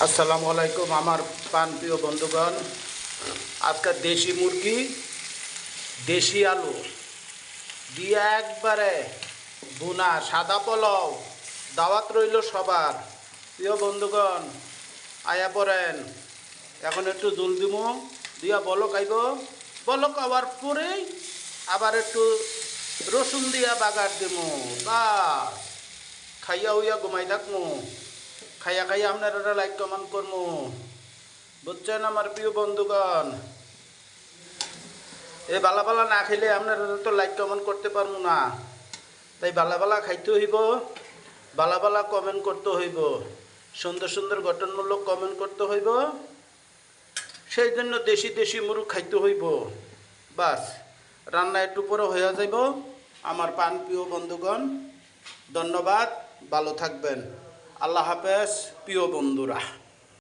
আসসালামু আলাইকুম আমার প্রাণপ্রিয় বন্ধুগণ। আজকে দেশি মুরগি, দেশি আলু দিয়ে একবারে বুনা সাদা পোলাও দাওয়াত রইল সবার। প্রিয় বন্ধুগণ, আয়া পড়েন। এখন একটু জল দিমু, দিয়া বলক আইব, বলক আবার পরেই আবার একটু রসুন দিয়া বাগার দিমু, বাস খাইয়া উইয়া ঘুমাই থাকমু। খাইয়া খাইয়া আপনারা লাইক কমেন্ট করমু, বুঝছেন আমার প্রিয় বন্ধুগণ। এই বালা বালা না খাইলে আপনারা তো লাইক কমেন্ট করতে পারবো না। তাই বালা বালা খাইতে হইব, বালা বালা কমেন্ট করতে হইব, সুন্দর সুন্দর গঠনমূলক কমেন্ট করতে হইব। সেই জন্য দেশি দেশি মুরগ খাইতে হইব। বাস রান্না একটু পরে হয়ে যাইব। আমার প্রিয় বন্ধুগণ, ধন্যবাদ, ভালো থাকবেন। আল্লাহ হাফেজ প্রিয় বন্ধুরা।